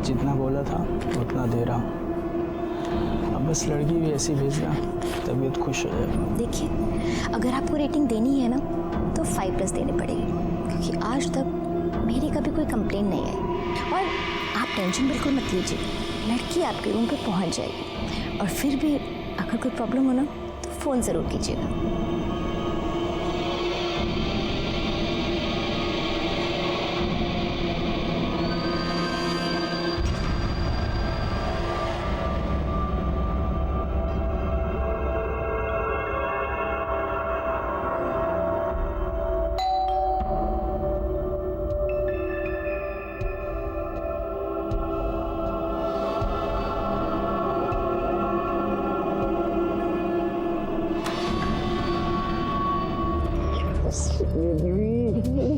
जितना बोला था उतना दे रहा हूँ। अब बस लड़की भी ऐसी भेज रहा, तबीयत खुश हो जाए। देखिए, अगर आपको रेटिंग देनी है ना तो 5+ देनी पड़ेगी, क्योंकि आज तक मेरी कभी कोई कंप्लेन नहीं आई। और आप टेंशन बिल्कुल मत लीजिए, लड़की आपके रूम पे पहुंच जाएगी। और फिर भी अगर कोई प्रॉब्लम हो ना तो फ़ोन ज़रूर कीजिएगा।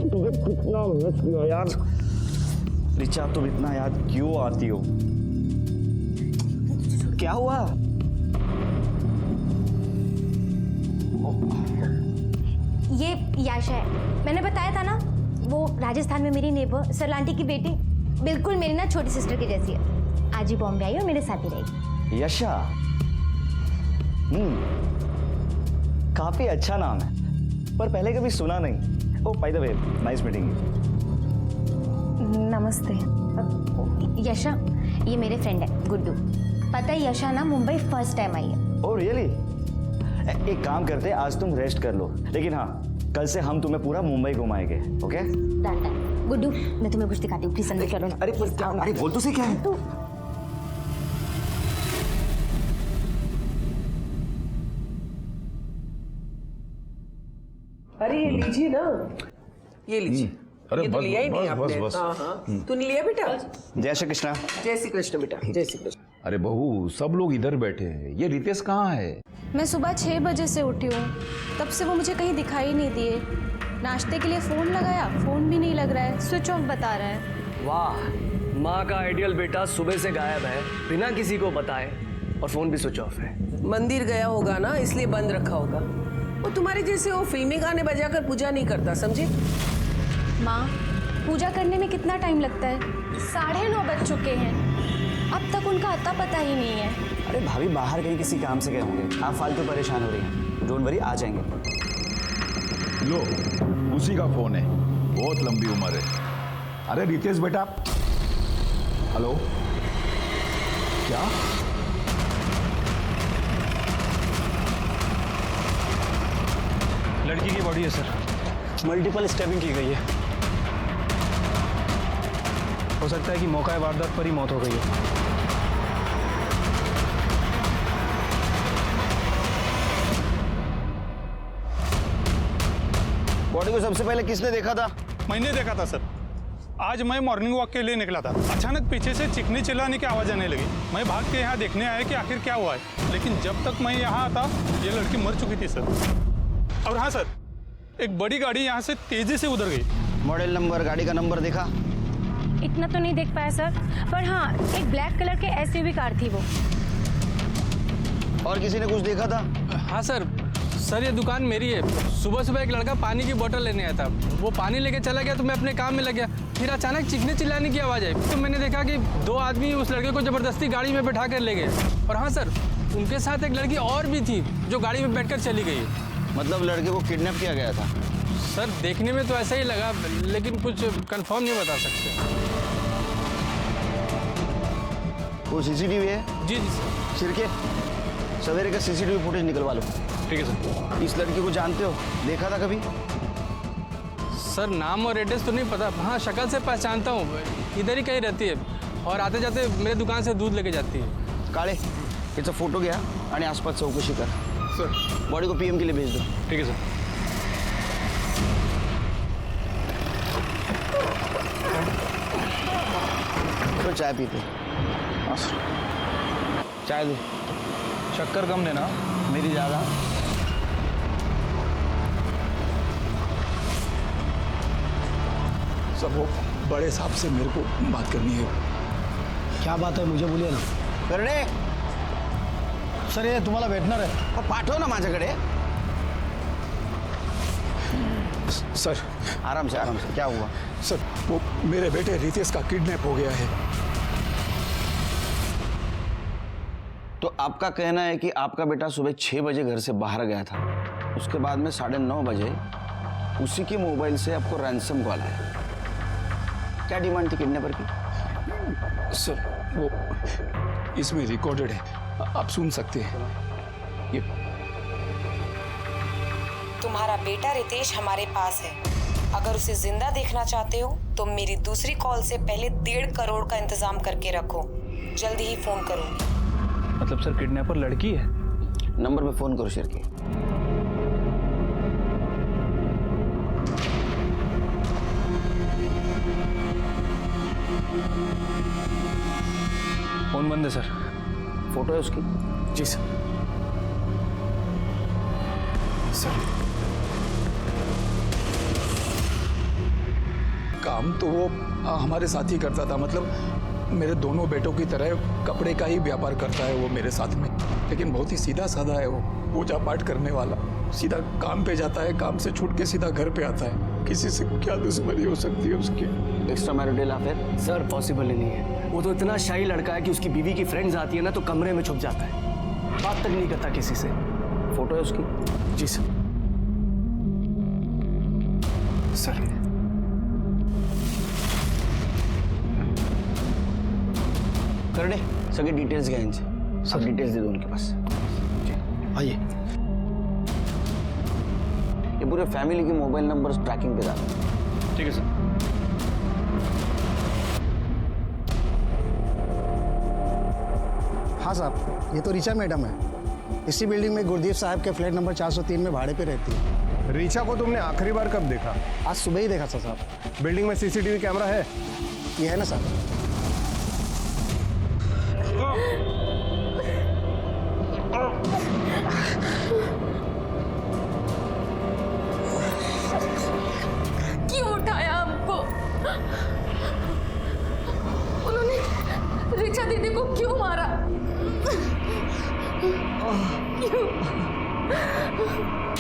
तुझे कितना मिस किया यार। रिचा, तुम इतना याद क्यों आती हो? क्या हुआ? ये याशा है, मैंने बताया था ना, वो राजस्थान में मेरी नेबर सरला आंटी की बेटी, बिल्कुल मेरी ना छोटी सिस्टर की जैसी है। आज ही बॉम्बे आई और मेरे साथ ही रहेगी। यशा, काफी अच्छा नाम है, पर पहले कभी सुना नहीं। Oh, by the way, nice meeting you. नमस्ते। यशा, ये मेरे फ्रेंड है गुड्डू। पता है यशा ना मुंबई फर्स्ट टाइम आई है। Oh really? एक काम करते हैं, आज तुम रेस्ट कर लो, लेकिन हाँ, कल से हम तुम्हें पूरा मुंबई घुमाएंगे। ओके? गुड्डू, मैं तुम्हें कुछ दिखाती हूँ, प्लीज अंदर चलो ना। अरे बोल तो से क्या है? अरे ये लीजिए ना, ये लीजिए। अरे ये तो बस, लिया ही नहीं बस, आपने। बस। हाँ हाँ, तूने लिया बेटा? जय श्री कृष्णा। जय श्री कृष्ण बेटा, जय श्री कृष्ण। अरे बहू, सब लोग इधर बैठे हैं, ये रितेश कहाँ है? मैं सुबह 6 बजे से उठी हूँ, तब से वो मुझे कहीं दिखाई नहीं दिए। नाश्ते के लिए फ़ोन लगाया, फ़ोन भी नहीं लग रहा है, स्विच ऑफ बता रहा है। वाह, माँ का आइडियल बेटा सुबह से गायब है, बिना किसी को बताए, और फ़ोन भी स्विच ऑफ है। मंदिर गया होगा ना, इसलिए बंद रखा होगा। वो तुम्हारे जैसे वो फिल्मी गाने बजाकर पूजा नहीं करता, समझे? माँ, पूजा करने में कितना टाइम लगता है? 9:30 बज चुके हैं, अब तक उनका अता पता ही नहीं है। अरे भाभी, बाहर कहीं किसी काम से गए होंगे, आप फालतू परेशान हो रही हैं। डोंट वरी, आ जाएंगे। लो, उसी का फोन है, बहुत लंबी उम्र है। अरे रितेश बेटा, हेलो, क्या? लड़की की बॉडी है सर, मल्टीपल स्टैबिंग की गई है। हो सकता है कि मौका वारदात पर ही मौत हो गई है। बॉडी को सबसे पहले किसने देखा था? मैंने देखा था सर। आज मैं मॉर्निंग वॉक के लिए निकला था, अचानक पीछे से चीखने चिल्लाने की आवाज़ आने लगी। मैं भाग के यहाँ देखने आया कि आखिर क्या हुआ है, लेकिन जब तक मैं यहाँ आता ये लड़की मर चुकी थी सर। और हाँ सर, एक बड़ी गाड़ी यहाँ से तेजी से उधर गई। मॉडल नंबर, गाड़ी का नंबर देखा? इतना तो नहीं देख पाया सर, पर हाँ, एक ब्लैक कलर के SUV कार थी वो। और किसी ने कुछ देखा था? हाँ सर, ये दुकान मेरी है। सुबह सुबह एक लड़का पानी की बोतल लेने आया था, वो पानी लेके चला गया तो मैं अपने काम में लग गया। फिर अचानक चीखने चिल्लाने की आवाज़ आई, तो मैंने देखा कि 2 आदमी उस लड़के को ज़बरदस्ती गाड़ी में बैठा कर ले गए। और हाँ सर, उनके साथ एक लड़की और भी थी जो गाड़ी में बैठकर चली गई। मतलब लड़के को किडनैप किया गया था? सर देखने में तो ऐसा ही लगा, लेकिन कुछ कंफर्म नहीं बता सकते। वो CCTV है? जी जी सर। सिरके, सवेरे का CCTV फुटेज निकलवा लो। ठीक है सर। इस लड़की को जानते हो? देखा था कभी? सर नाम और एड्रेस तो नहीं पता, हाँ शक्ल से पहचानता हूँ, इधर ही कहीं रहती है और आते जाते मेरे दुकान से दूध लेके जाती है। काळे, याचा फोटो घ्या आणि आसपास चौकशी कर। सर बॉडी को PM के लिए भेज दो। ठीक है सर। तो चाय पीते? चाय दो। शक्कर कम देना, मेरी ज़्यादा। सब वो बड़े साहब से मेरे को बात करनी है। क्या बात है मुझे बोलिए ना। करणे, सर ये तुम्हाला भेटणार आहे। पाठव ना माझ्याकडे। सर आराम से, क्या हुआ? सर वो मेरे बेटे रितेश का किडनैप हो गया है। तो आपका कहना है कि आपका बेटा सुबह 6 बजे घर से बाहर गया था, उसके बाद में 9:30 बजे उसी के मोबाइल से आपको रैंसम कॉल आया। क्या डिमांड थी किडनैपर की? सर वो इसमें रिकॉर्डेड है, आप सुन सकते हैं। ये तुम्हारा बेटा रितेश हमारे पास है। अगर उसे जिंदा देखना चाहते हो तो मेरी दूसरी कॉल से पहले 1.5 करोड़ का इंतजाम करके रखो। जल्दी ही फोन करूंगी। मतलब सर किडनैपर लड़की है? नंबर पे फोन करो शेरकी। फोन बंद है सर। फोटो है उसकी? जी सर। काम तो वो हमारे साथ ही करता था, मतलब मेरे दोनों बेटों की तरह कपड़े का ही व्यापार करता है वो मेरे साथ में, लेकिन बहुत ही सीधा साधा है वो, पूजा पाठ करने वाला। सीधा काम पे जाता है, काम से छूट के सीधा घर पे आता है। किसी से क्या दुश्मनी हो सकती है उसकी? Extra marital affair? Sir possible ही नहीं है। वो तो इतना शाही लड़का है कि उसकी बीवी की फ्रेंड्स आती है ना तो कमरे में छुप जाता है, बात तक नहीं करता किसी से। फोटो है उसकी? जी सर। सर कर दे सभी डिटेल्स गए इनसे, सब डिटेल्स दे दो उनके पास। आइए। ये पूरे फैमिली के मोबाइल नंबर ट्रैकिंग पे डालो। ठीक है सर। हाँ साहब, ये तो ऋचा मैडम है। इसी बिल्डिंग में गुरदीप साहब के फ्लैट नंबर 403 में भाड़े पे रहती है। ऋचा को तुमने आखिरी बार कब देखा? आज सुबह ही देखा था साहब। बिल्डिंग में सीसीटीवी कैमरा है? ये है ना साहब। क्यों उठाया हमको? उन्होंने ऋचा दीदी को क्यों मारा? क्यों?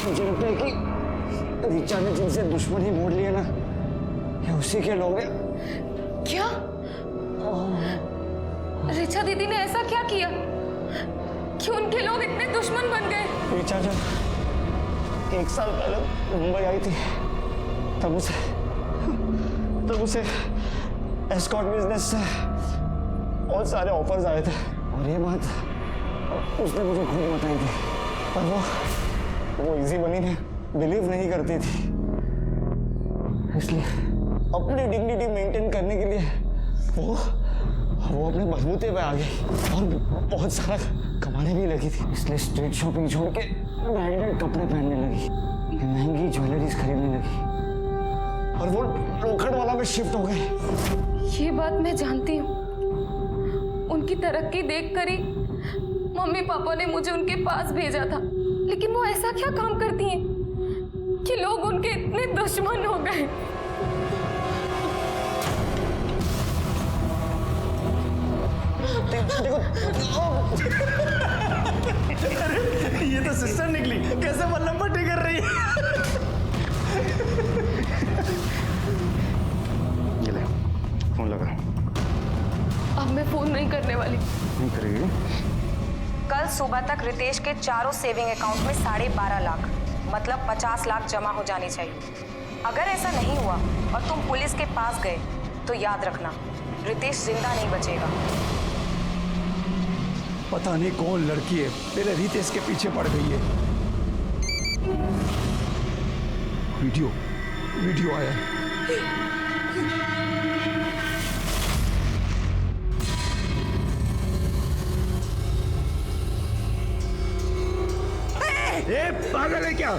मुझे लगता है कि ऋचा ने जिनसे दुश्मनी मोड़ लिया ना, ये उसी के लोग हैं। क्या? ऋचा दीदी ने ऐसा क्या किया कि उनके लोग इतने दुश्मन बन गए? ऋचा जब 1 साल पहले मुंबई आई थी तब उसे एस्कॉर्ट बिजनेस से बहुत सारे ऑफर्स आए थे, और ये बात उसने मुझे खुद बताई थी, पर वो इजी बनी ने बिलीव नहीं करती थी। इसलिए अपनी डिग्निटी मेंटेन करने के लिए वो अपने बलबूते पे आ गई और बहुत सारा कमाने भी लगी थी। इसलिए स्ट्रीट शॉपिंग छोड़ के ब्रांडेड कपड़े पहनने लगी, महंगी ज्वेलरीज खरीदने लगी, और वो लोखंड वाला में शिफ्ट हो गई। ये बात मैं जानती हूँ। उनकी तरक्की देखकर ही मम्मी पापा ने मुझे उनके पास भेजा था, लेकिन वो ऐसा क्या काम करती हैं कि लोग उनके इतने दुश्मन हो गए? ये तो सिस्टर निकली, कैसे मल्लम पट्टी कर रही है। ये ले फोन लगा। अब मैं फोन नहीं करने वाली। नहीं करेगी? कल सुबह तक रितेश के चारों सेविंग अकाउंट में 12.5 लाख मतलब 50 लाख जमा हो जानी चाहिए। अगर ऐसा नहीं हुआ और तुम पुलिस के पास गए तो याद रखना रितेश जिंदा नहीं बचेगा। पता नहीं कौन लड़की है, मेरे रितेश के पीछे पड़ गई है। वीडियो आया है। ये पागल है क्या?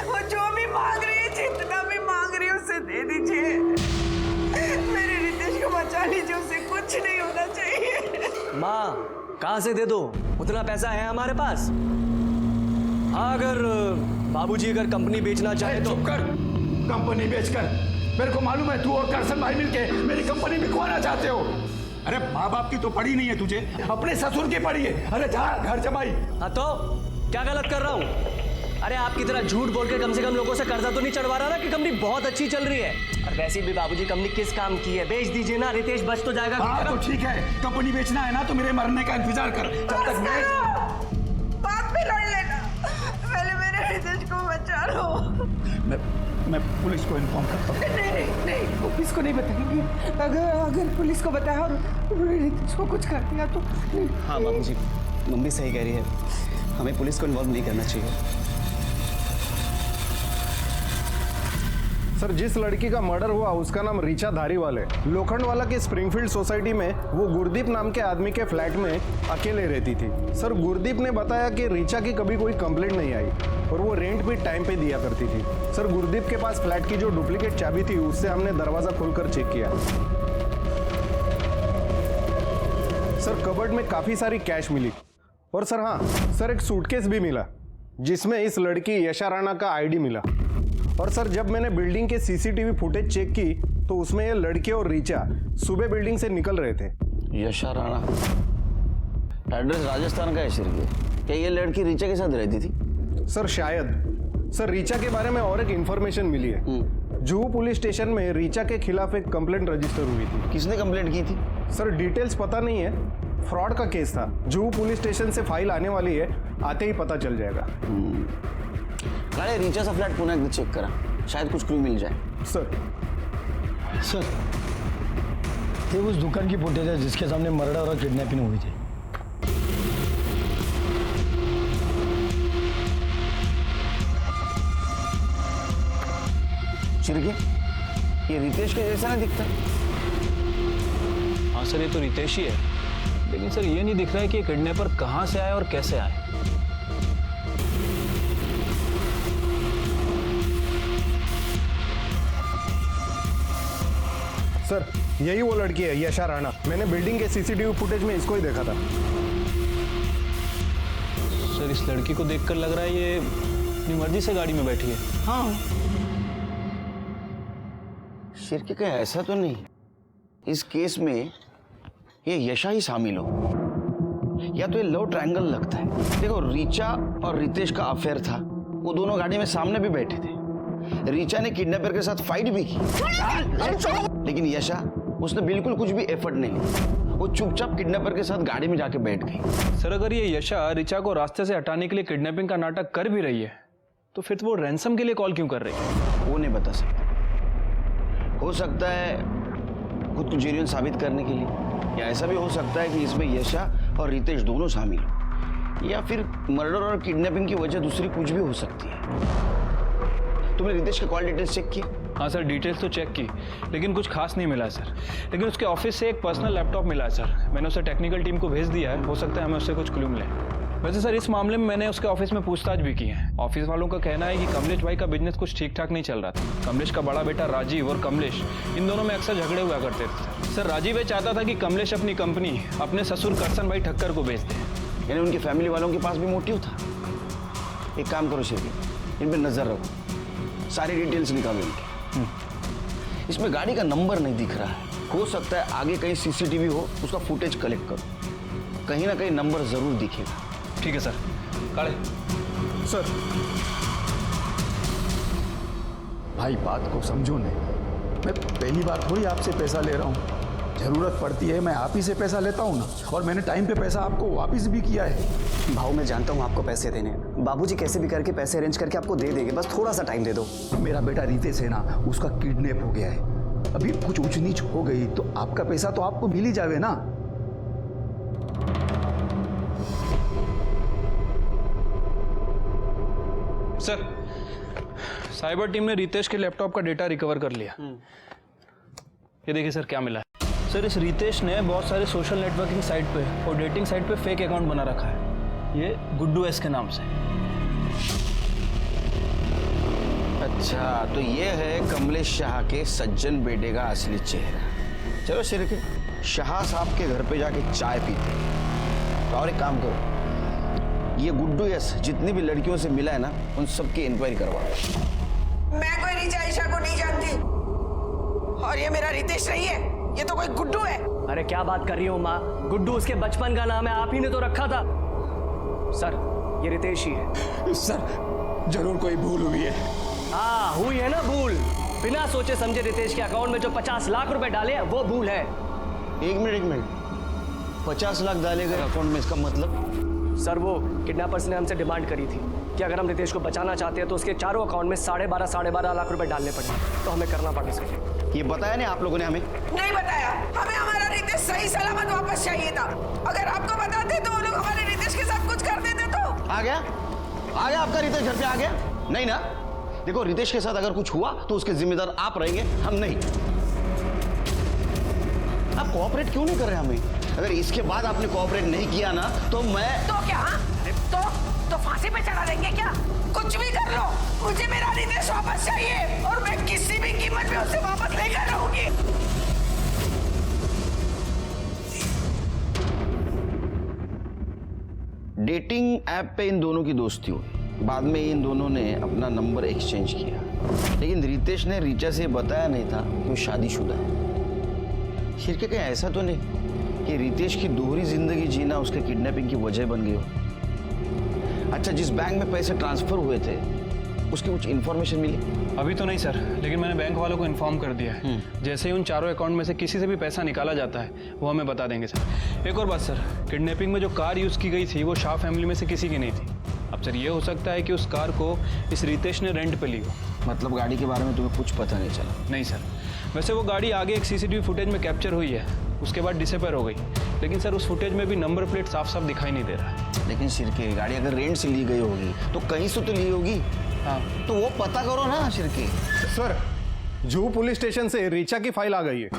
वो जो भी मांग रही है, जितना भी मांग रही है उसे दे दीजिए। मेरे रितेश को बचा लीजिए, उसे कुछ नहीं होना चाहिए। माँ कहाँ से दे दो, उतना पैसा है हमारे पास। अगर बाबूजी अगर कंपनी बेचना चाहे तो। चुप कर। कंपनी बेचकर? मेरे को मालूम है तू और करसन भाई मिलके मेरी कंपनी बिकवाना चाहते हो। अरे माँ बाप की तो पड़ी नहीं है तुझे, अपने ससुर की पड़ी है। अरे जा घर जमाई। हाँ तो क्या गलत कर रहा हूँ? अरे आपकी तरह झूठ बोल के कम से कम लोगों से कर्जा तो नहीं चढ़वा रहा ना कि कंपनी बहुत अच्छी चल रही है। और वैसे भी बाबूजी कंपनी किस काम की है, बेच दीजिए ना, रितेश बच तो जाएगा। हाँ तो ठीक है, कंपनी बेचना है ना तो मेरे मरने का इंतजार कर, जब तक मैं बात भी लड़ लेना, पहले मेरे रितेश को बचा लो। मैं पुलिस को इन्फॉर्म करता हूँ। नहीं, पुलिस को नहीं बताएंगे। अगर पुलिस को बताया और रितेश को कुछ कर दिया तो। हाँ बाबूजी, मम्मी सही कह रही है, हमें पुलिस को इन्वॉल्व नहीं करना चाहिए। सर, जिस लड़की का मर्डर हुआ उसका नाम रीचा धारीवाल है। लोखंडवाला के स्प्रिंगफील्ड सोसाइटी में वो गुरदीप नाम के आदमी के फ्लैट में अकेले रहती थी। सर, गुरदीप ने बताया कि रीचा की कभी कोई कंप्लेंट नहीं आई और वो रेंट भी टाइम पे दिया करती थी। सर, गुरदीप के पास फ्लैट की जो डुप्लीकेट चाबी थी उससे हमने दरवाजा खोलकर चेक किया। सर, कबर्ड में काफी सारी कैश मिली और सर हाँ सर, एक सूटकेस भी मिला जिसमें इस लड़की यशा राणा का आईडी मिला। और सर, जब मैंने बिल्डिंग के सीसीटीवी फुटेज चेक की तो उसमें ये लड़के और रीचा सुबह बिल्डिंग से निकल रहे थे। यशा राणा, एड्रेस राजस्थान का है शिरके। क्या ये लड़की रीचा के साथ रहती थी? सर शायद। सर, रीचा के बारे में और एक इंफॉर्मेशन मिली है। जुहू पुलिस स्टेशन में रीचा के खिलाफ एक कंप्लेंट रजिस्टर हुई थी। किसने कंप्लेंट की थी? सर, डिटेल्स पता नहीं है, फ्रॉड का केस था। जुहू पुलिस स्टेशन से फाइल आने वाली है, आते ही पता चल जाएगा। अरे रीचा सा फ्लैट पुनः एक चेक करा, शायद कुछ क्लू मिल जाए। सर, ये उस दुकान की फुटेज है जिसके सामने मर्डर और किडनैपिंग हुई थी। शिरके, ये रितेश के जैसा नहीं दिखता। हाँ सर, ये तो रितेश ही है, लेकिन सर ये नहीं दिख रहा है कि किडनैपर कहाँ से आए और कैसे आए। सर, यही वो लड़की है यशा राणा। मैंने बिल्डिंग के सीसीटीवी फुटेज में इसको ही देखा था। सर, इस लड़की को देखकर लग रहा है ये अपनी मर्जी से गाड़ी में बैठी है। हाँ, शिरके का ऐसा तो नहीं इस केस में ये यशा ही शामिल हो, या तो ये लव ट्रायंगल लगता है। देखो, रीचा और रितेश का अफेयर था, वो दोनों गाड़ी में सामने भी बैठे थे। रीचा ने किडनैपर के साथ फाइट भी की, लेकिन यशा, उसने बिल्कुल कुछ भी एफर्ट नहीं लिया। वो चुपचाप किडनैपर के साथ गाड़ी में जाके बैठ गई। सर, अगर ये यशा रीचा को रास्ते से हटाने के लिए किडनैपिंग का नाटक कर भी रही है तो फिर वो रैंसम के लिए कॉल क्यों कर रही है? वो नहीं बता सकता। हो सकता है खुद को जेन्युइन साबित करने के लिए, या ऐसा भी हो सकता है कि इसमें यशा और रितेश दोनों शामिल हो, या फिर मर्डर और किडनैपिंग की वजह दूसरी कुछ भी हो सकती है। तुमने रितेश के कॉल डिटेल्स चेक किए? हाँ सर, डिटेल्स तो चेक की, लेकिन कुछ खास नहीं मिला सर। लेकिन उसके ऑफिस से एक पर्सनल लैपटॉप मिला है सर। मैंने उसे टेक्निकल टीम को भेज दिया है, हो सकता है हमें उससे कुछ क्लू मिले। वैसे सर, इस मामले में मैंने उसके ऑफिस में पूछताछ भी की है। ऑफिस वालों का कहना है कि कमलेश भाई का बिजनेस कुछ ठीक ठाक नहीं चल रहा था। कमलेश का बड़ा बेटा राजीव और कमलेश, इन दोनों में अक्सर झगड़े हुआ करते थे। सर, राजीव ये चाहता था कि कमलेश अपनी कंपनी अपने ससुर करसन भाई ठक्कर को बेच दे। यानी उनकी फैमिली वालों के पास भी मोटिव था। एक काम करो शिरके, इन पर नजर रखो, सारी डिटेल्स निकालो इनकी। इसमें गाड़ी का नंबर नहीं दिख रहा है, हो सकता है आगे कहीं सीसीटीवी हो, उसका फुटेज कलेक्ट करो, कहीं ना कहीं नंबर जरूर दिखेगा। ठीक है सर। काले सर, भाई बात को समझो नहीं, मैं पहली बार थोड़ी आपसे पैसा ले रहा हूँ। जरूरत पड़ती है मैं आप ही से पैसा लेता हूँ ना, और मैंने टाइम पे पैसा आपको वापस भी किया है। भाऊ, मैं जानता हूँ आपको पैसे देने, बाबूजी कैसे भी करके पैसे अरेंज करके आपको दे देंगे, बस थोड़ा सा टाइम दे दो। मेरा बेटा रितेश है ना, उसका किडनैप हो गया है। अभी कुछ ऊंच नीच हो गई तो आपका पैसा तो आपको मिल ही जावे ना। सर, साइबर टीम ने रितेश के लैपटॉप का डेटा रिकवर कर लिया। ये देखिए सर, क्या मिला है। सर, इस रितेश ने बहुत सारे सोशल नेटवर्किंग साइट पे और डेटिंग साइट पे फेक अकाउंट बना रखा है, ये गुड्डू एस के नाम से। अच्छा, तो ये है कमलेश शाह के सज्जन बेटे का असली चेहरा। चलो शिरके, शाह साहब के घर पे जाके चाय पीते। तो और एक काम करो, ये गुड्डू यस जितनी भी लड़कियों से मिला है ना, उन सबकी इंक्वायरी करवाओ। मैं कोई रीचा ईशा को नहीं जानती, और ये मेरा रितेश नहीं है, ये तो कोई गुड्डू है। अरे क्या बात कर रही हो माँ, गुड्डू उसके बचपन का नाम है, आप ही ने तो रखा था। सर, ये रितेश ही है। सर, जरूर कोई भूल हुई है। हाँ हुई है ना भूल। बिना सोचे समझे रितेश के अकाउंट में जो 50 लाख रुपए डाले हैं वो भूल है। एक मिनट 50 लाख डाले गए अकाउंट में, इसका मतलब? सर वो किडनैपर्स ने हमसे डिमांड करी थी कि अगर हम रितेश को बचाना चाहते हैं तो उसके चारों अकाउंट में 12.5 लाख रुपए डालने पड़े, तो हमें करना पड़ा सर। ये बताया नहीं आप लोगों ने हमें? नहीं बताया, हमें हमारा रितेश सही सलामत वापस चाहिए था। अगर आपको बताते तो वो लोग हमारे रितेश के साथ कुछ कर देते तो। आ गया आपका रितेश घर पे आ गया? नहीं ना? देखो रितेश के साथ अगर कुछ हुआ तो उसके जिम्मेदार आप रहेंगे, हम नहीं। आप कोऑपरेट क्यों नहीं कर रहे हमें? अगर इसके बाद आपने कोऑपरेट नहीं किया ना तो मैं तो क्या? तो फांसी पे चढ़ा देंगे क्या? कुछ भी कर लो, मुझे मेरा रितेश वापस चाहिए और मैं किसी भी कीमत पे उसे वापस लेकर रहूंगी। डेटिंग ऐप पे इन दोनों की दोस्ती हुई, बाद में इन दोनों ने अपना नंबर एक्सचेंज किया, लेकिन रितेश ने रीचा से बताया नहीं था कि वो शादीशुदा है। शिरके कहीं ऐसा तो नहीं कि रितेश की दोहरी जिंदगी जीना उसके किडनैपिंग की वजह बन गई हो? अच्छा, जिस बैंक में पैसे ट्रांसफर हुए थे उसकी कुछ इन्फॉर्मेशन मिली? अभी तो नहीं सर, लेकिन मैंने बैंक वालों को इन्फॉर्म कर दिया है। जैसे ही उन चारों अकाउंट में से किसी से भी पैसा निकाला जाता है वो हमें बता देंगे सर। एक और बात सर, किडनैपिंग में जो कार यूज़ की गई थी वो शाह फैमिली में से किसी की नहीं थी। अब सर ये हो सकता है कि उस कार को इस रितेश ने रेंट पे ली हो। मतलब गाड़ी के बारे में तुम्हें कुछ पता नहीं चला? नहीं सर, वैसे वो गाड़ी आगे एक सीसीटीवी फुटेज में कैप्चर हुई है, उसके बाद डिसअपीयर हो गई, लेकिन सर उस फुटेज में भी नंबर प्लेट साफ साफ दिखाई नहीं दे रहा है। लेकिन शिरके गाड़ी अगर रेंट से ली गई होगी तो कहीं से तो ली होगी। हाँ तो वो पता करो ना Shirke. Sir Juhu police station से रीचा की फाइल आ गई है।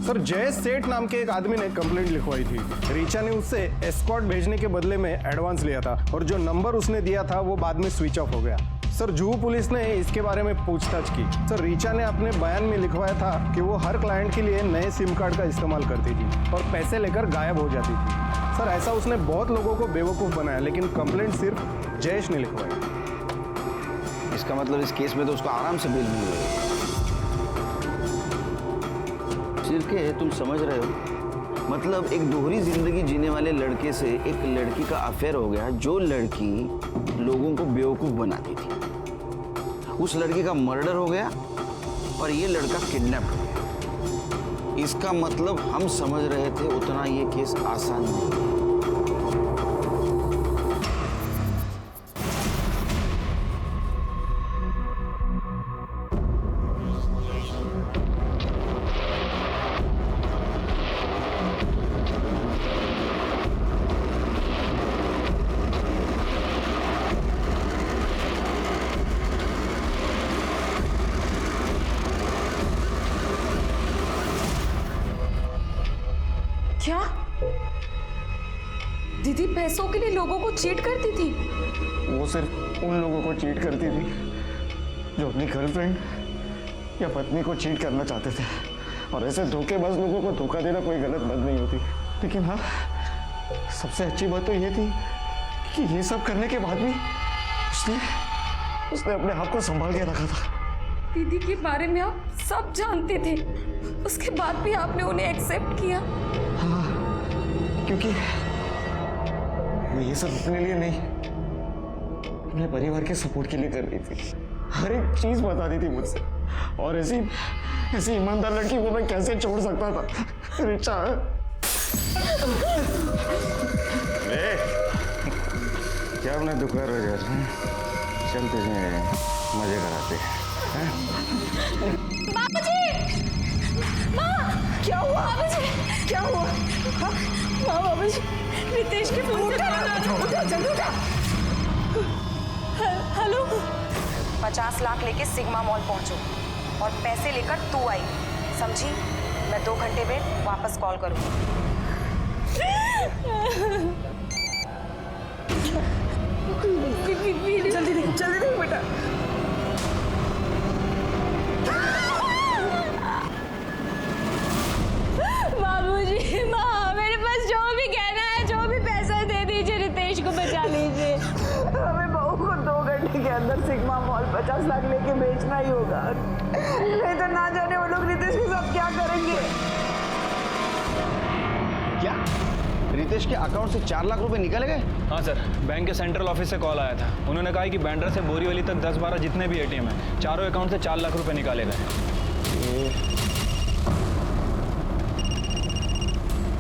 सर जय सेठ नाम के एक आदमी ने कंप्लेंट लिखवाई थी। रीचा ने उससे एस्कॉर्ट भेजने के बदले में एडवांस लिया था और जो नंबर उसने दिया था वो बाद में स्विच ऑफ हो गया। सर जुहू पुलिस ने इसके बारे में पूछताछ की। सर रीचा ने अपने बयान में लिखवाया था कि वो हर क्लाइंट के लिए नए सिम कार्ड का इस्तेमाल करती थी और पैसे लेकर गायब हो जाती थी। सर ऐसा उसने बहुत लोगों को बेवकूफ़ बनाया, लेकिन कंप्लेंट सिर्फ जयेश ने लिखवाई। इसका मतलब इस केस में तो उसको आराम से बेल मिल गई। शिरके तुम समझ रहे हो? मतलब एक दोहरी जिंदगी जीने वाले लड़के से एक लड़की का अफेयर हो गया, जो लड़की लोगों को बेवकूफ बनाती थी। उस लड़की का मर्डर हो गया और ये लड़का किडनैप हो गया। इसका मतलब हम समझ रहे थे उतना ये केस आसान नहीं है। क्या दीदी पैसों के लिए लोगों को चीट करती थी? वो सिर्फ उन लोगों को चीट करती थी जो अपनी गर्लफ्रेंड या पत्नी को चीट करना चाहते थे। और ऐसे धोखेबाज लोगों को धोखा देना कोई गलत बात नहीं होती, लेकिन हाँ सबसे अच्छी बात तो ये थी कि ये सब करने के बाद भी उसने अपने आप को संभाल के रखा था। दीदी के बारे में आप सब जानते थे, उसके बाद भी आपने उन्हें एक्सेप्ट किया? हाँ, क्योंकि वो ये सब अपने लिए नहीं, अपने परिवार के सपोर्ट के लिए कर रही थी। हर एक चीज बताती थी मुझसे, और ऐसी ईमानदार लड़की को मैं कैसे छोड़ सकता था? रिचा क्या अपने दुकान हो जा चलते हैं, मजे कराते हैं। बाबूजी! माँ! क्या हुआ? बाबूजी! क्या हुआ? हाँ? माँ बाबूजी, रितेश के फोन से उठा, जल्दी उठा। हेलो? 50 लाख लेके सिग्मा मॉल पहुंचो और पैसे लेकर तू आई, समझी? मैं 2 घंटे में वापस कॉल करूंगी। जल्दी देख बेटा। बाबूजी, माँ, मेरे पास जो भी कहना है, जो भी पैसा दे दीजिए, रितेश को बचा लीजिए। हमें बहू को 2 घंटे के अंदर सिग्मा मॉल 50 लाख लेके बेचना ही होगा, नहीं तो ना जाने वो लोग रितेश के साथ क्या करेंगे। क्या रितेश के अकाउंट से 4 लाख रुपए निकाले गए? हाँ सर, बैंक के सेंट्रल ऑफिस से कॉल आया था। उन्होंने कहा कि बैंड्रा से बोरीवली तक 10-12 जितने भी एटीएम हैं, चारों अकाउंट से 4 लाख रुपए निकाले गए।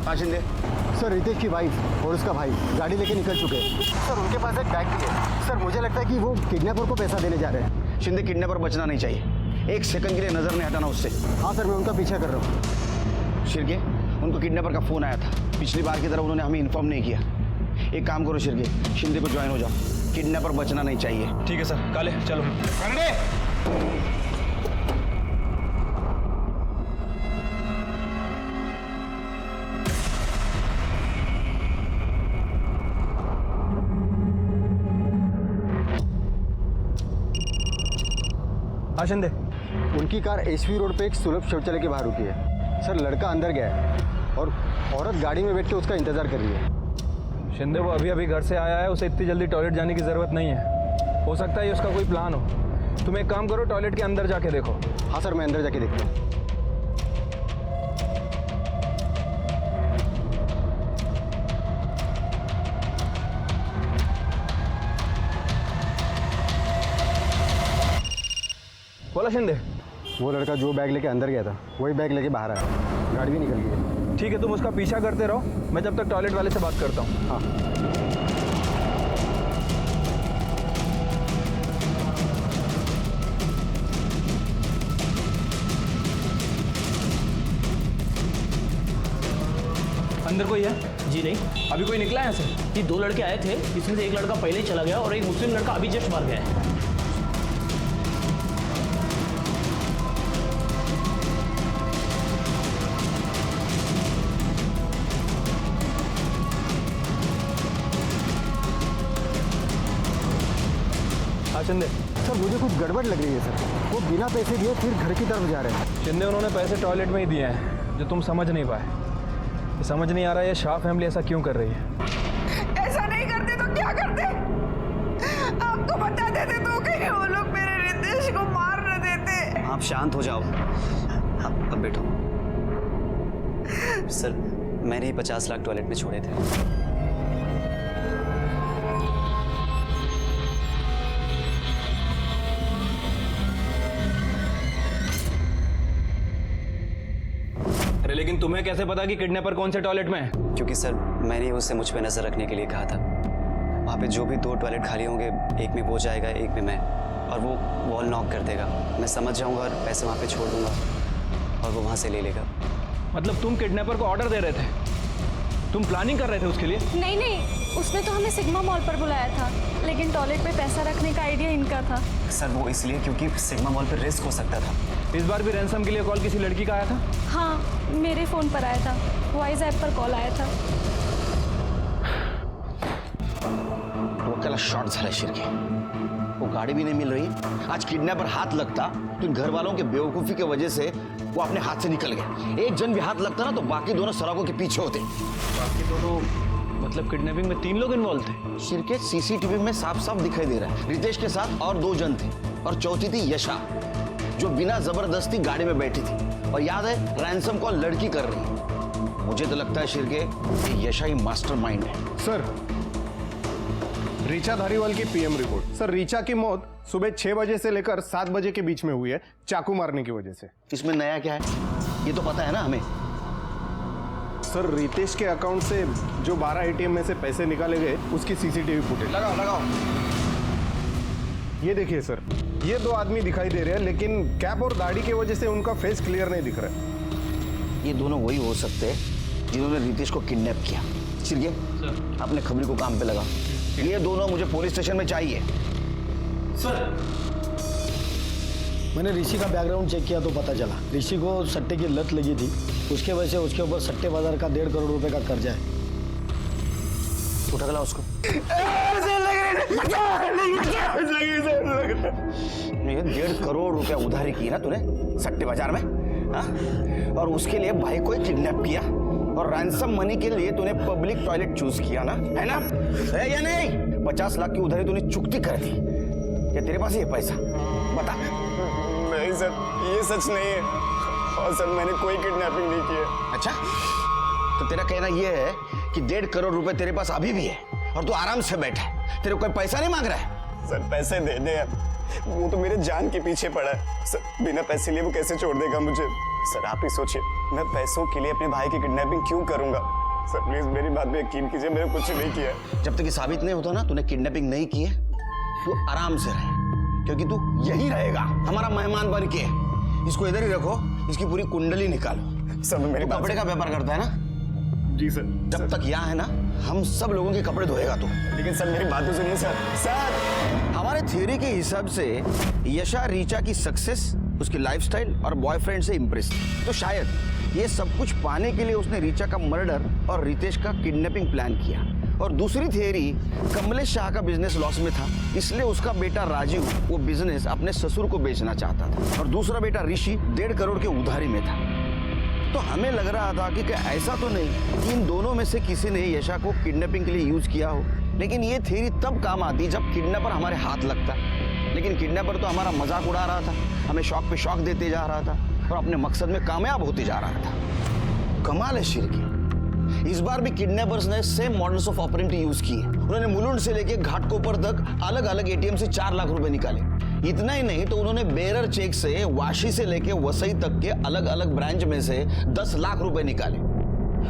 हाँ शिंदे। सर रितेश की वाइफ और उसका भाई गाड़ी लेके निकल चुके हैं। सर उनके पास एक बैग भी है। सर मुझे लगता है कि वो किडनैपर को पैसा देने जा रहे हैं। शिंदे, किडनैपर बचना नहीं चाहिए। एक सेकंड के लिए नजर नहीं हटाना उससे। हाँ सर, मैं उनका पीछा कर रहा हूँ। शिरके, उनको किडनैपर का फोन आया था। पिछली बार की तरह उन्होंने हमें इन्फॉर्म नहीं किया। एक काम करो शिरके, शिंदे को ज्वाइन हो जाओ। किडनैपर बचना नहीं चाहिए। ठीक है सर, काले चलो। हाँ शिंदे। उनकी कार एसवी रोड पे एक सुलभ शौचालय के बाहर रुकी है। सर लड़का अंदर गया है और औरत गाड़ी में बैठ के उसका इंतजार कर रही है। शिंदे वो अभी घर से आया है, उसे इतनी जल्दी टॉयलेट जाने की ज़रूरत नहीं है। हो सकता है उसका कोई प्लान हो। तुम एक काम करो, टॉयलेट के अंदर जाके देखो। हाँ सर, मैं अंदर जाके देखता हूँ। बोला शिंदे। वो लड़का जो बैग लेके अंदर गया था वही बैग लेके बाहर आया। गाड़ी भी निकल गई। ठीक है, तुम उसका पीछा करते रहो, मैं जब तक टॉयलेट वाले से बात करता हूँ। हाँ। अंदर कोई है? जी नहीं। अभी कोई निकला है यहाँ से? जी 2 लड़के आए थे, इसमें से एक लड़का पहले ही चला गया और एक मुस्लिम लड़का अभी जस्ट बाहर गया है। शिंदे। सर मुझे कुछ गड़बड़ लग रही है सर। वो बिना पैसे दिए फिर घर की तरफ जा रहे हैं। शिंदे, उन्होंने पैसे टॉयलेट में ही दिए हैं, जो तुम समझ नहीं पाए। समझ नहीं आ रहा है ये शाह फैमिली ऐसा क्यों कर रही है। ऐसा नहीं करते तो क्या करते? आपको बता देते तो कहीं वो लोग मेरे रितेश को मार न देते। आप शांत हो जाओ। अब बैठो। सर मैंने ही 50 लाख टॉयलेट में छोड़े थे। अरे लेकिन तुम्हें कैसे पता कि किडनैपर कौन से टॉयलेट में है? क्योंकि सर मैंने उससे मुझ पे नजर रखने के लिए कहा था। वहाँ पे जो भी 2 टॉयलेट खाली होंगे, एक में वो जाएगा, एक में मैं, और वो वॉल नॉक कर देगा। मैं समझ जाऊंगा और पैसे वहाँ पे छोड़ दूंगा और वो वहाँ से ले लेगा। मतलब तुम किडनैपर को ऑर्डर दे रहे थे? तुम प्लानिंग कर रहे थे उसके लिए? नहीं नहीं, उसने तो हमें सिग्मा मॉल पर बुलाया था, लेकिन टॉयलेट पे पैसा रखने का आइडिया इनका था। सर वो इसलिए क्योंकि सिग्मा मॉल पर रिस्क हो सकता था। इस बार भी रैंसम के लिए कॉल किसी लड़की का आया था? हाँ, मेरे फ़ोन पर आया था। वॉइस ऐप पर कॉल आया था। डोक्याला शॉर्ट झाला शिरके। वो गाड़ी भी नहीं मिल रही। आज किडनैपर हाथ लगता तो इन घर वालों के बेवकूफ़ी की वजह से वो अपने हाथ से निकल गए। एक जन भी हाथ लगता ना तो बाकी दोनों सड़कों के पीछे होते। बाकी दोनों मतलब किडनैपिंग में 3 लोग इन्वॉल्व थे? शिरके, सीसीटीवी में साफ साफ दिखाई दे रहा है। रितेश के साथ और 2 जन थे और चौथी थी यशा, जो बिना जबरदस्ती गाड़ी में बैठी थी। और याद है, रैंसम कॉल लड़की कर रही है। मुझे तो लगता है शिरके ये यशा ही मास्टरमाइंड है। सर, रीचा धारीवाल की पीएम रिपोर्ट। सर, रीचा की मौत सुबह 6 बजे से लेकर 7 बजे के बीच में हुई है, चाकू मारने की वजह से। इसमें नया क्या है, ये तो पता है ना हमें। सर, रितेश के अकाउंट से जो 12 एटीएम में से पैसे निकाले गए उसकी सीसीटीवी फुटेज लगाओ। ये देखिए सर, ये 2 आदमी दिखाई दे रहे हैं, लेकिन कैप और दाढ़ी की वजह से उनका फेस क्लियर नहीं दिख रहा है। ये दोनों वही हो सकते हैं जिन्होंने रितेश को किडनैप किया। शिरके, अपने खबरी को काम पे लगा। ये दोनों मुझे पुलिस स्टेशन में चाहिए। सर, मैंने ऋषि का बैकग्राउंड चेक किया तो पता चला ऋषि को सट्टे की लत लगी थी। उसके वजह से उसके ऊपर सट्टे बाजार का 1.5 करोड़ रुपए का कर्जा है। उठा गला उसको। ये 1.5 करोड़ रुपया उधारी की ना तूने सट्टे बाजार में, हा? और उसके लिए भाई को किडनैप किया और रैंसम मनी के लिए तूने पब्लिक टॉयलेट चूज किया ना, है ना? है या नहीं? 50 लाख की उधारी तूने चुकती कर दी। क्या तेरे पास ही है पैसा? बता। नहीं सर, ये सच नहीं है। और सर मैंने कोई किडनैपिंग नहीं की है। अच्छा, तो तेरा कहना यह है कि 1.5 करोड़ रुपए तेरे पास अभी भी है और तू आराम से बैठा है, तेरे को कोई पैसा नहीं मांग रहा है? सर पैसे दे दे यार, वो तो मेरे जान के पीछे पड़ा है सर, बिना पैसे लिए वो कैसे छोड़ देगा मुझे? सर आप ही सोचिए, मैं पैसों के लिए अपने भाई की किडनैपिंग क्यों करूंगा? सर प्लीज मेरी बात पे यकीन कीजिए, मैंने कुछ नहीं किया। जब तक ये साबित नहीं होता ना तूने किडनैपिंग नहीं की है, तू आराम से रहे, क्योंकि तू यही रहेगा हमारा मेहमान बन के। इसको इधर ही रखो, इसकी पूरी कुंडली निकालो। सब मेरे कपड़े का व्यापार करता है ना? जी सर। जब तक यहाँ है ना, हम सब लोगों के कपड़े धोएगा तू। लेकिन सर मेरी बात तो सुनिए सर। सर हमारे थ्योरी के हिसाब से यशा रीचा की सक्सेस, उसकी लाइफस्टाइल और बॉयफ्रेंड से इम्प्रेस थी, तो शायद ये सब कुछ पाने के लिए उसने रीचा का मर्डर और रितेश का किडनैपिंग प्लान किया। और दूसरी थियरी, कमलेश शाह का बिजनेस लॉस में था, इसलिए उसका बेटा राजीव वो बिजनेस अपने ससुर को बेचना चाहता था, और दूसरा बेटा ऋषि 1.5 करोड़ के उधारी में था। तो हमें लग रहा था कि ऐसा तो नहीं कि इन दोनों में से किसी ने यशा को किडनैपिंग के लिए यूज किया हो, लेकिन ये थियरी तब काम आती जब किडनैपर हमारे हाथ लगता। लेकिन किडनैपर तो हमारा मजाक उड़ा रहा था, हमें शौक पे शौक देते जा रहा था और अपने मकसद में कामयाब होते जा रहा था। कमाल है शिरकी, इस बार भी किडनैपर्स ने सेम मॉडल्स ऑफ ऑपरेंटी यूज किए। उन्होंने मुलुंड से लेके घाटकोपर तक अलग अलग एटीएम से 4 लाख रुपए निकाले। इतना ही नहीं तो उन्होंने बेरर चेक से वाशी से लेके वसई तक के अलग अलग ब्रांच में से 10 लाख रुपए निकाले,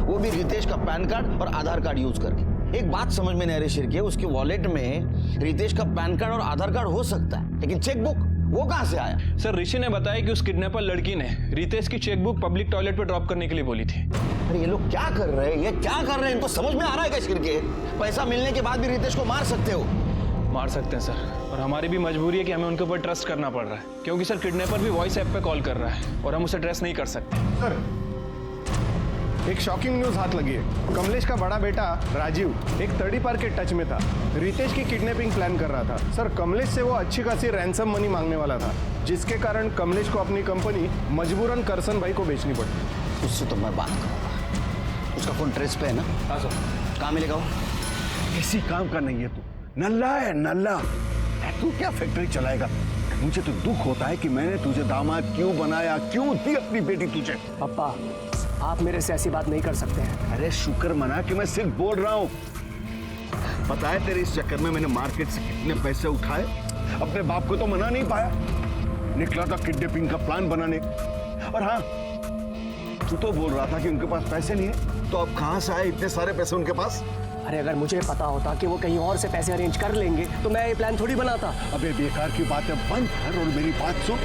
वो भी रितेश का पैन कार्ड और आधार कार्ड यूज करके। एक बात समझ में नहीं आ रही शिरकी, उसके वॉलेट में रितेश का पैन कार्ड और आधार कार्ड हो सकता है, लेकिन चेकबुक वो कहां से आया? सर ऋषि ने बताया कि उस किडनैपर लड़की ने रितेश की चेकबुक पब्लिक टॉयलेट पे ड्रॉप करने के लिए बोली थी। अरे ये लोग क्या कर रहे हैं, ये क्या कर रहे हैं? इनको समझ में आ रहा है क्या शिरकी? पैसा मिलने के बाद भी रितेश को मार सकते हो? मार सकते हैं सर, और हमारी भी मजबूरी है कि हमें उनके ऊपर ट्रस्ट करना पड़ रहा है, क्योंकि सर किडनैपर भी वॉइस ऐप पे कॉल कर रहा है और हम उसे ट्रस्ट नहीं कर सकते। सर एक शॉकिंग न्यूज हाथ लगी है। कमलेश का बड़ा बेटा राजीव एक तड़ी पार के टच में था, रितेश की किडनैपिंग प्लान कर रहा था। सर कमलेश से वो अच्छी खासी रैंसम मनी मांगने वाला था, जिसके कारण कमलेश को अपनी कंपनी मजबूरन करसन भाई को बेचनी पड़ी। उससे तो मैं बात करूंगा, उसका फोन ट्रेस पे है ना? हाँ सर। कहाँ मिलेगा वो? किसी काम का नहीं है तू, नल्ला है नल्ला। तू क्या फैक्ट्री चलाएगा? मुझे तो दुख होता है कि मैंने तुझे दामाद क्यों बनाया, क्यों दी अपनी बेटी तुझे। पापा आप मेरे से ऐसी बात नहीं कर सकते हैं। अरे शुक्र मना कि मैं सिर्फ बोल रहा हूँ। पता है तेरे इस चक्कर में मैंने मार्केट से कितने पैसे उठाए, अपने बाप को तो मना नहीं पाया, निकला था किडनैपिंग का प्लान बनाने। और हाँ, तू तो बोल रहा था कि उनके पास पैसे नहीं है, तो अब कहां से आए इतने सारे पैसे उनके पास? अरे अगर मुझे पता होता कि वो कहीं और से पैसे अरेंज कर लेंगे तो मैं ये प्लान थोड़ी बनाता। अबे बेकार की बातें बंद कर और मेरी बात सुन।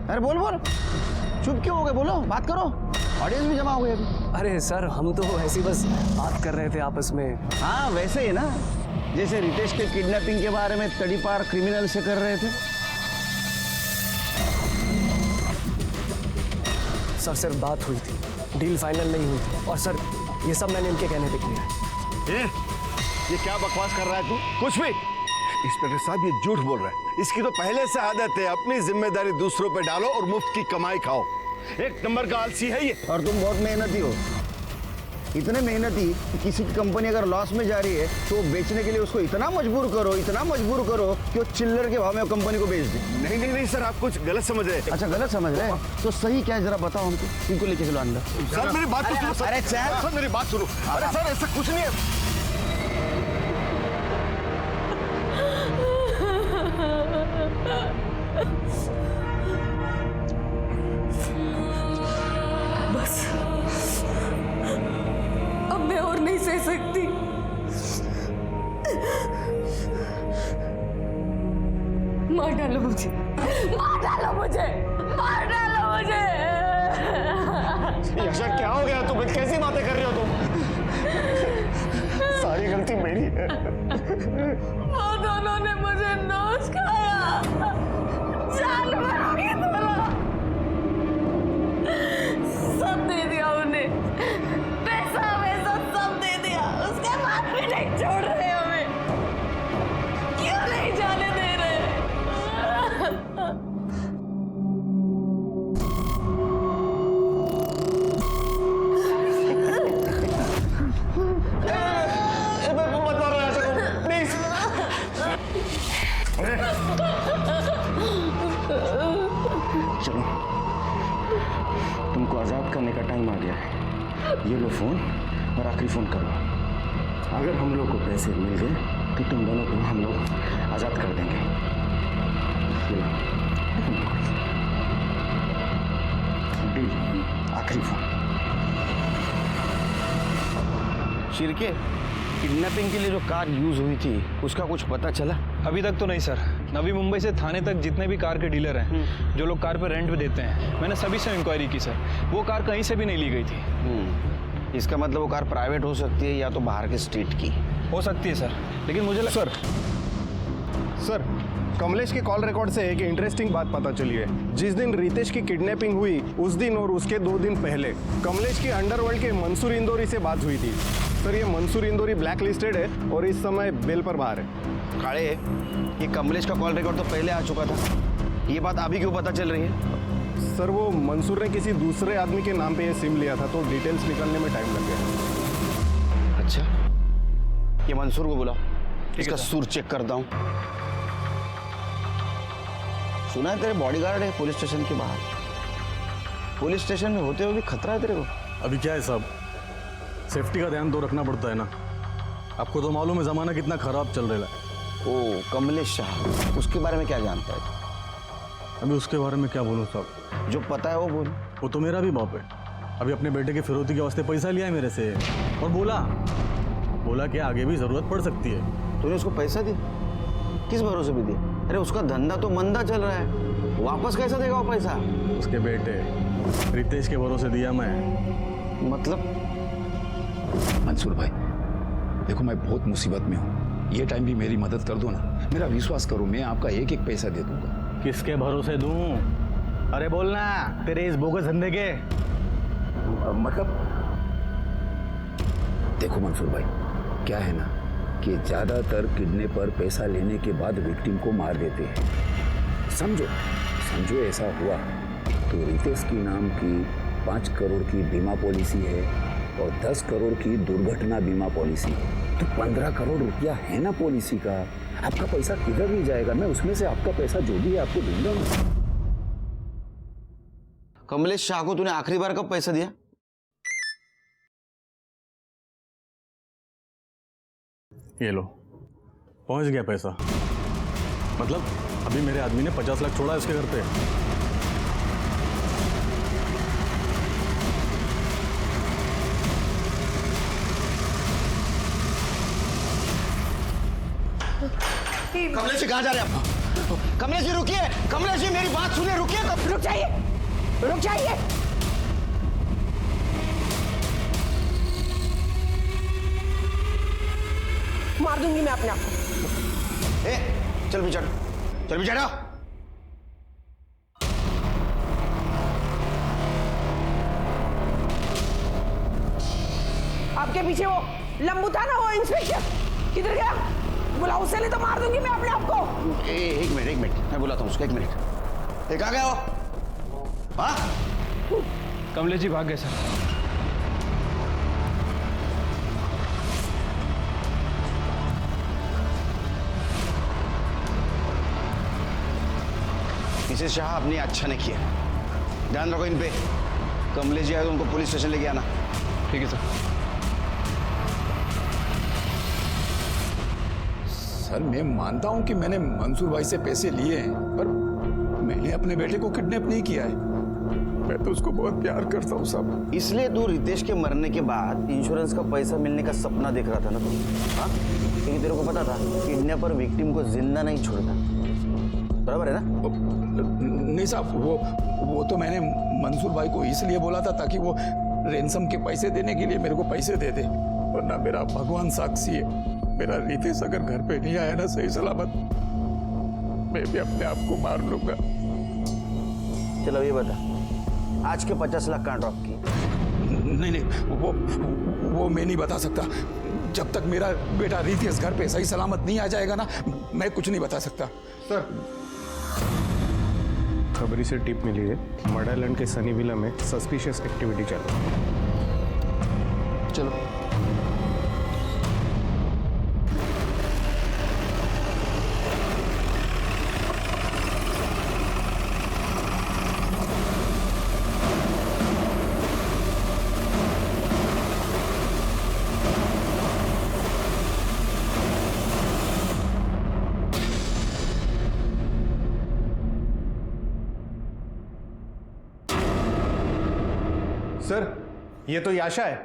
अरे बोल बोल, चुप क्यों हो गए? बोलो, बात करो, ऑडियंस भी जमा हो गई अभी। अरे सर हम तो ऐसी बस बात कर रहे थे आपस में। हाँ वैसे ही ना, जैसे रितेश के किडनैपिंग के बारे में तड़ीपार क्रिमिनल से कर रहे थे। सर सिर्फ बात हुई थी, डील फाइनल नहीं हुई थी, और सर ये सब मैंने इनके कहने पे किया। ये क्या बकवास कर रहा है तू? कुछ भी। इंस्पेक्टर साहब ये झूठ बोल रहा है, इसकी तो पहले से आदत है, अपनी जिम्मेदारी दूसरों पे डालो और मुफ्त की कमाई खाओ। एक नंबर का आलसी है ये। और तुम बहुत मेहनती हो, इतने मेहनती कि किसी की कंपनी अगर लॉस में जा रही है तो बेचने के लिए उसको इतना मजबूर करो कि वो चिल्लर के भाव में कंपनी को बेच दे। नहीं नहीं नहीं सर, आप कुछ गलत समझ रहे हैं। अच्छा गलत समझ रहे हैं तो सही क्या है जरा बताओ हमको, इनको लेके चलो अंदर। सर मेरी बात तो सुनो सर। अरे सर मेरी बात सुनो। अरे सर ऐसा कुछ नहीं है। बस अब मैं और नहीं सह सकती। मार डालो मुझे, मार डालो मुझे, मार डालो मुझे। यशा क्या हो गया तुम्हें? कैसी बातें कर रहे हो तुम? सारी गलती मेरी है। वो दोनों ने मुझे नोच खाया, जानवरों की तरह। सब दे दिया उन्हें, पैसा वैसा सब दे दिया, उसके बाद भी नहीं छोड़ रहे हमें। क्यों नहीं जाने दे रहे? मत मारो यशा को, प्लीज। अरे तुमको आज़ाद करने का टाइम आ गया है। ये लो फोन और आखिरी फ़ोन करो। अगर हम लोग को पैसे मिल गए तो तुम दोनों को हम लोग आज़ाद कर देंगे। ये लो, डील, आखिरी फ़ोन। शिरके, किडनैपिंग के लिए जो कार यूज हुई थी उसका कुछ पता चला? अभी तक तो नहीं सर। नवी मुंबई से थाने तक जितने भी कार के डीलर हैं, जो लोग कार पे रेंट पे देते हैं, मैंने सभी से इंक्वायरी की सर। वो कार कहीं से भी नहीं ली गई थी। इसका मतलब वो कार प्राइवेट हो सकती है या तो बाहर के स्टेट की हो सकती है सर, लेकिन मुझे सर कमलेश के कॉल रिकॉर्ड से एक इंटरेस्टिंग बात पता चली है। जिस दिन रितेश की किडनैपिंग हुई उस दिन और उसके 2 दिन पहले कमलेश की अंडरवर्ल्ड के मंसूर इंदौरी से बात हुई थी। सर ये मंसूर इंदौरी ब्लैक लिस्टेड है और इस समय बेल पर बाहर है। काले, ये कमलेश का कॉल रिकॉर्ड तो पहले आ चुका था, ये बात अभी क्यों पता चल रही है? सर वो मंसूर ने किसी दूसरे आदमी के नाम पे ये सिम लिया था तो डिटेल्स निकलने में टाइम लग गया। अच्छा, ये मंसूर को बुलाओ, इसका सुर चेक करता हूँ। सुना है तेरे बॉडीगार्ड है पुलिस स्टेशन के बाहर। पुलिस स्टेशन में होते हुए भी खतरा है तेरे को? अभी क्या है साहब, सेफ्टी का ध्यान तो रखना पड़ता है ना। आपको तो मालूम है जमाना कितना खराब चल रहा है। ओ कमलेश शाह, उसके बारे में क्या जानता है? अभी उसके बारे में क्या बोलूं साहब? जो पता है वो बोल। वो तो मेरा भी बाप है। अभी अपने बेटे की फिरौती के वास्ते पैसा लिया है मेरे से और बोला कि आगे भी जरूरत पड़ सकती है। तूने उसको पैसा दिया? किस भरोसे भी दिया? अरे उसका धंधा तो मंदा चल रहा है, वापस कैसा देगा वो पैसा? उसके बेटे रितेश के भरोसे दिया मैं। मतलब? मंसूर भाई देखो, मैं बहुत मुसीबत में हूँ, ये टाइम भी मेरी मदद कर दो ना। मेरा विश्वास करो, मैं आपका एक एक पैसा दे दूंगा। किसके भरोसे दूं? अरे बोलना, तेरे इस बोगस धंधे के मतलब देखो मंसूर भाई, क्या है ना कि ज्यादातर किडनैपर पैसा लेने के बाद विक्टिम को मार देते हैं। समझो ऐसा हुआ तो रितेश की नाम की 5 करोड़ की बीमा पॉलिसी है और 10 करोड़ की दुर्घटना बीमा पॉलिसी है, तो 15 करोड़ रुपया है ना पॉलिसी का। आपका पैसा किधर नहीं जाएगा, मैं उसमें से आपका पैसा जो भी है आपको दूंगा मैं। कमलेश शाह को तूने आखिरी बार कब पैसा दिया? ये लो, पहुंच गया पैसा। मतलब अभी मेरे आदमी ने 50 लाख छोड़ा है उसके घर पे। कमलेश जी कहाँ जा रहे हैं आप? कमलेश जी रुकिए, कमलेश जी मेरी बात सुनिए, रुकिए। रुक जाइए। मार दूंगी मैं अपने आप को। चल बिचारा। आपके पीछे वो लंबू था ना, वो इंस्पेक्टर किधर गया? बुलाओ उसे, नहीं तो मार दूंगी मैं अपने आप को। एक मिनट, मैं बुलाता हूँ उसको। 1 मिनट। कहाँ गया वो? हाँ? कमलेश जी भाग गए सर। मिसेस शाह, आपने अच्छा नहीं किया, ध्यान रखो इन पे। कमलेश जी आए तो उनको पुलिस स्टेशन लेके आना। ठीक है सर मैं मानता हूं कि मैंने मंसूर भाई से पैसे लिए हैं, पर मैंने अपने बेटे को किडनैप नहीं किया है। मैं तो उसको बहुत प्यार करता हूँ साहब। इसलिए तू रितेश के मरने के बाद इंश्योरेंस का पैसा मिलने का सपना देख रहा था ना तू? हाँ, क्योंकि तेरे को पता था किडनैपर विक्टिम को जिंदा नहीं छोड़ता, बराबर है ना? नहीं साहब, वो तो मैंने मंसूर भाई को इसलिए बोला था ताकि वो रेंसम के पैसे देने के लिए मेरे को पैसे दे दे, वरना मेरा भगवान साक्षी है, मेरा रितेश अगर घर पे नहीं आया ना सही सलामत, मैं भी अपने आप को मार लूंगा। चलो ये बता, आज के 50 लाख कहाँ ड्रॉप किए? नहीं, वो मैं नहीं बता सकता। जब तक मेरा बेटा रितेश घर पे सही सलामत नहीं आ जाएगा ना, मैं कुछ नहीं बता सकता। सर खबरी से टिप मिली है, मर्डर आइलैंड के सनी विला में सस्पिशियस एक्टिविटी चलो। सर ये तो याशा है।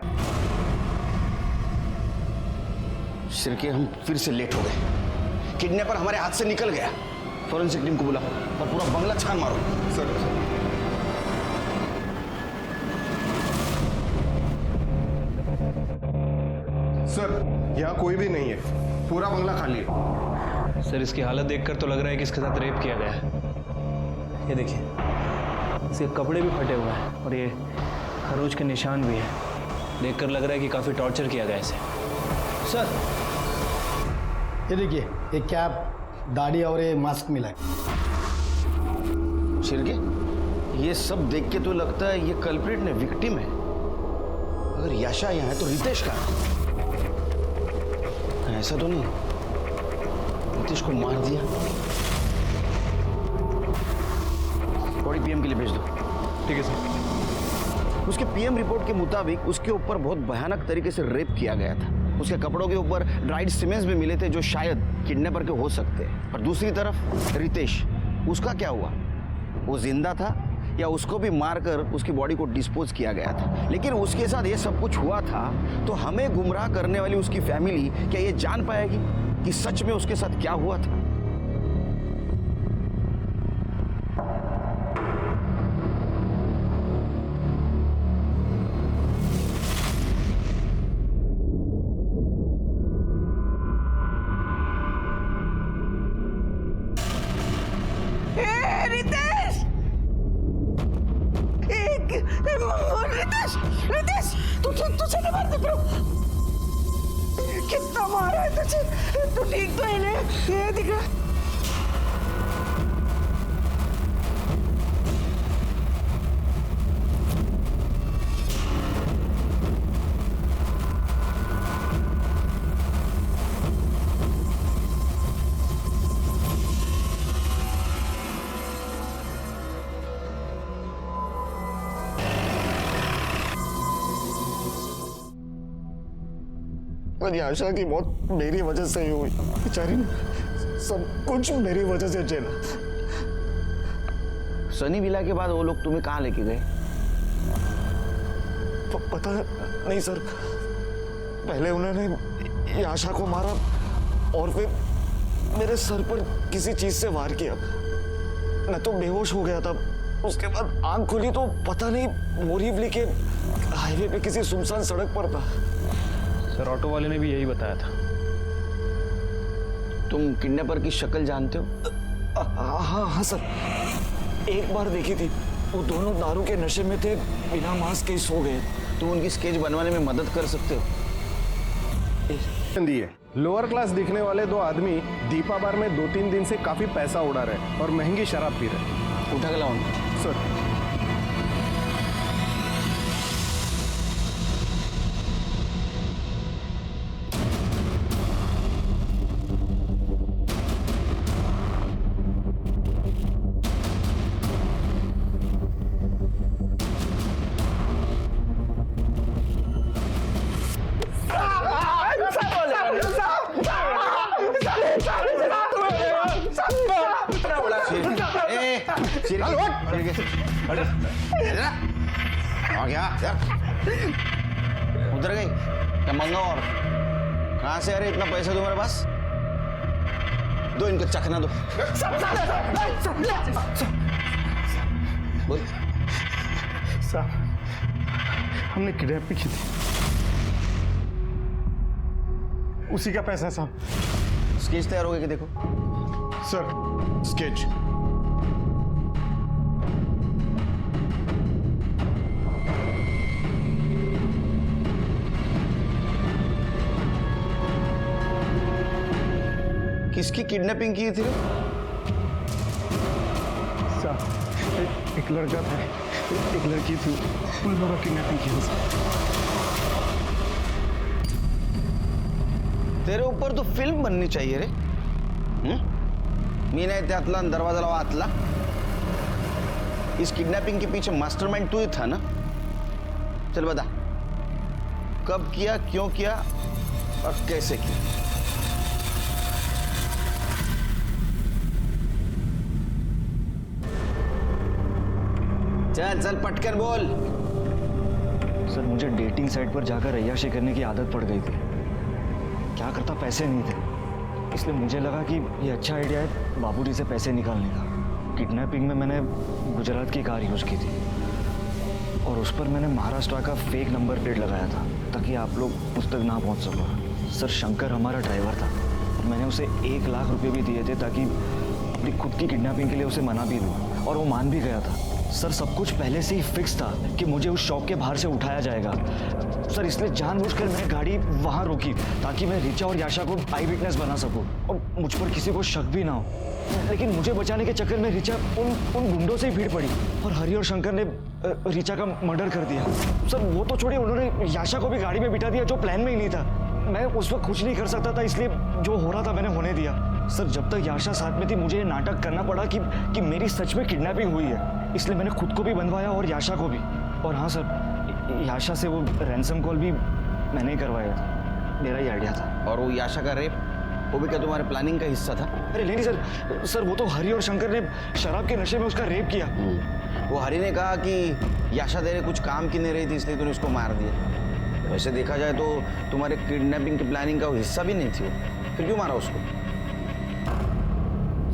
शिर्के, हम फिर से लेट हो गए। किडनैपर हमारे हाथ से निकल गया। फॉरेंसिक टीम को बुलाओ और पूरा बंगला छान मारो। सर सर यहाँ कोई भी नहीं है, पूरा बंगला खाली है। सर इसकी हालत देखकर तो लग रहा है कि इसके साथ रेप किया गया है। ये देखिए, इसके कपड़े भी फटे हुए हैं और ये खरोच के निशान भी है। देखकर लग रहा है कि काफ़ी टॉर्चर किया गया इसे। सर ये देखिए, एक कैप, दाढ़ी और ये मास्क मिला है। शिर्के, ये सब देख के तो लगता है ये कल्प्रिट ने विक्टिम है। अगर याशा यहाँ है तो रितेश का ऐसा तो नहीं रितेश को मार दिया। बॉडी पीएम के लिए भेज दो। ठीक है सर। उसके पीएम रिपोर्ट के मुताबिक उसके ऊपर बहुत भयानक तरीके से रेप किया गया था। उसके कपड़ों के ऊपर ड्राइड सीमेंट्स भी मिले थे जो शायद किडनैपर के हो सकते हैं। और दूसरी तरफ रितेश, उसका क्या हुआ? वो जिंदा था या उसको भी मारकर उसकी बॉडी को डिस्पोज किया गया था? लेकिन उसके साथ ये सब कुछ हुआ था तो हमें गुमराह करने वाली उसकी फैमिली क्या ये जान पाएगी कि सच में उसके साथ क्या हुआ था? रितेश, तुझे नहीं मारते ब्रो। कितना मारा है तुझे? तू ठीक तो है ना? ये दिख रहा। पर आशा की मौत मेरी वजह से ही हुई। बेचारी ने सब कुछ मेरी वजह से झेला। सनी विला के बाद वो लोग तुम्हें कहाँ लेके गए? पता नहीं सर। पहले उन्होंने आशा को मारा और फिर मेरे सर पर किसी चीज से वार किया। मैं तो बेहोश हो गया था। उसके बाद आंख खुली तो पता नहीं बोरीवली के हाईवे पे किसी सुनसान सड़क पर था। सर ऑटो वाले ने भी यही बताया था। तुम किडनैपर की शक्ल जानते हो? हाँ सर, एक बार देखी थी। वो दोनों दारू के नशे में थे, बिना मास्क के सो गए। तुम उनकी स्केच बनवाने में मदद कर सकते हो? दिए लोअर क्लास दिखने वाले दो आदमी दीपा बार में 2-3 दिन से काफी पैसा उड़ा रहे और महंगी शराब पी रहे। उठा के लाओ सर। उधर गई क्या? मंगा और कहां से आ रहे इतना पैसा तुम्हारे पास? दो इनको चखना दो। बोल। साहब, हमने किडनैप की थी, उसी का पैसा है साहब। स्केच तैयार हो गया कि देखो। Sir sketch. किसकी किडनैपिंग की थी? एक लड़का था, एक लड़की थी, उन लोगों की किडनैपिंग की थी। तेरे ऊपर तो फिल्म बननी चाहिए रे। मी नाही त्यातला दरवाजा लावा आतला। इस किडनैपिंग के पीछे मास्टरमाइंड तू ही था ना? चल बता, कब किया, क्यों किया और कैसे किया? चल चल पटकन बोल। सर मुझे डेटिंग साइट पर जाकर अय्याशी करने की आदत पड़ गई थी। क्या करता, पैसे नहीं थे, इसलिए मुझे लगा कि ये अच्छा आइडिया है बाबूजी से पैसे निकालने का। किडनैपिंग में मैंने गुजरात की कार यूज़ की थी और उस पर मैंने महाराष्ट्र का फेक नंबर प्लेट लगाया था ताकि आप लोग उस तक ना पहुंच सको। सर शंकर हमारा ड्राइवर था और मैंने उसे 1 लाख रुपए भी दिए थे ताकि अपनी खुद की किडनैपिंग के लिए उसे मना भी दूँ, और वो मान भी गया था। सर सब कुछ पहले से ही फिक्स था कि मुझे उस शॉप के बाहर से उठाया जाएगा। सर इसलिए जानबूझकर मैंने गाड़ी वहाँ रोकी ताकि मैं रिचा और याशा को आई विटनेस बना सकूं और मुझ पर किसी को शक भी ना हो। लेकिन मुझे बचाने के चक्कर में रिचा उन गुंडों से ही भीड़ पड़ी और हरि और शंकर ने रिचा का मर्डर कर दिया। सर वो तो छोड़िए, उन्होंने याशा को भी गाड़ी में बिठा दिया जो प्लान में ही नहीं था। मैं उस वक्त कुछ नहीं कर सकता था, इसलिए जो हो रहा था मैंने होने दिया। सर जब तक याशा साथ में थी मुझे ये नाटक करना पड़ा कि मेरी सच में किडनैपिंग हुई है, इसलिए मैंने खुद को भी बनवाया और याशा को भी। और हाँ सर, याशा से वो रैंसम कॉल भी मैंने ही करवाया था, मेरा ही आइडिया था। और वो याशा का रेप, वो भी क्या तुम्हारे प्लानिंग का हिस्सा था? अरे नहीं सर वो तो हरि और शंकर ने शराब के नशे में उसका रेप किया। वो हरि ने कहा कि याशा तेरे कुछ काम की नहीं रही थी इसलिए तूने उसको मार दिया। वैसे देखा जाए तो तुम्हारे किडनैपिंग की प्लानिंग का हिस्सा भी नहीं थी वो, फिर क्यों मारा उसको?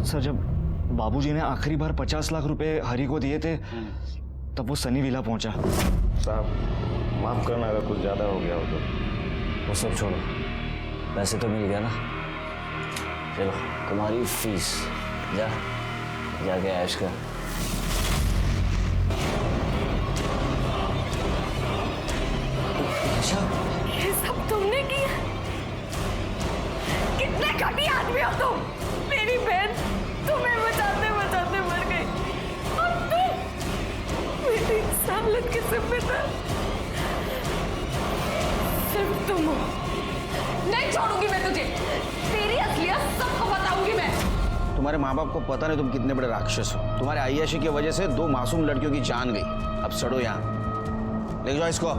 सर जब बाबूजी ने आखिरी बार 50 लाख रुपए हरि को दिए थे तब वो सनी विला पहुंचा। साहब माफ करना अगर कुछ ज़्यादा हो गया हो तो। वो सब छोड़ो, पैसे तो मिल गया ना। चलो तुम्हारी फीस, जाके ऐश कर। ये सब तुमने किया? कितने घटिया आदमी हो तुम। मेरी बहन तुम्हें बचाते बचाते मर गई और तुम मेरी सालत के जिम्मेदार सिर्फ तुम हो। नहीं छोड़ूंगी मैं तुझे, तेरी असलियत सबको बताऊंगी मैं। तुम्हारे माँ बाप को पता नहीं तुम कितने बड़े राक्षस हो। तुम्हारे अय्याशी की वजह से 2 मासूम लड़कियों की जान गई। अब सड़ो यहाँ, ले जाओ इसको।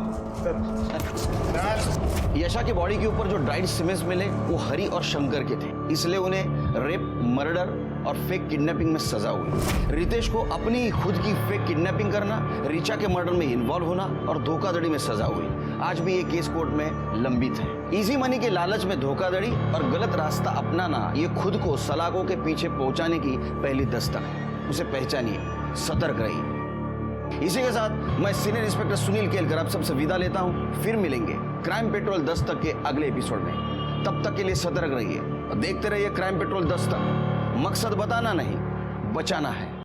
यशा की बॉडी के ऊपर जो ड्राइड सीमेंट्स मिले वो हरि और शंकर के थे, इसलिए उन्हें रेप, मर्डर और फेक किडनैपिंग में सजा हुई। रितेश को अपनी खुद की फेक किडनैपिंग करना, रिचा के मर्डर में इन्वॉल्व होना और धोखाधड़ी में सजा हुई। आज भी ये केस कोर्ट में लंबित है। इजी मनी के लालच में धोखाधड़ी और गलत रास्ता अपनाना ये खुद को सलाखों के पीछे पहुंचाने की पहली दस्तक है। उसे पहचानिए, सतर्क रहिए। इसी के साथ मैं सीनियर इंस्पेक्टर सुनील केलकर आप सबसे विदा लेता हूं। फिर मिलेंगे क्राइम पेट्रोल दस्तक के अगले एपिसोड में। तब तक के लिए सतर्क रहिए और देखते रहिए क्राइम पेट्रोल दस्तक। मकसद बताना नहीं, बचाना है।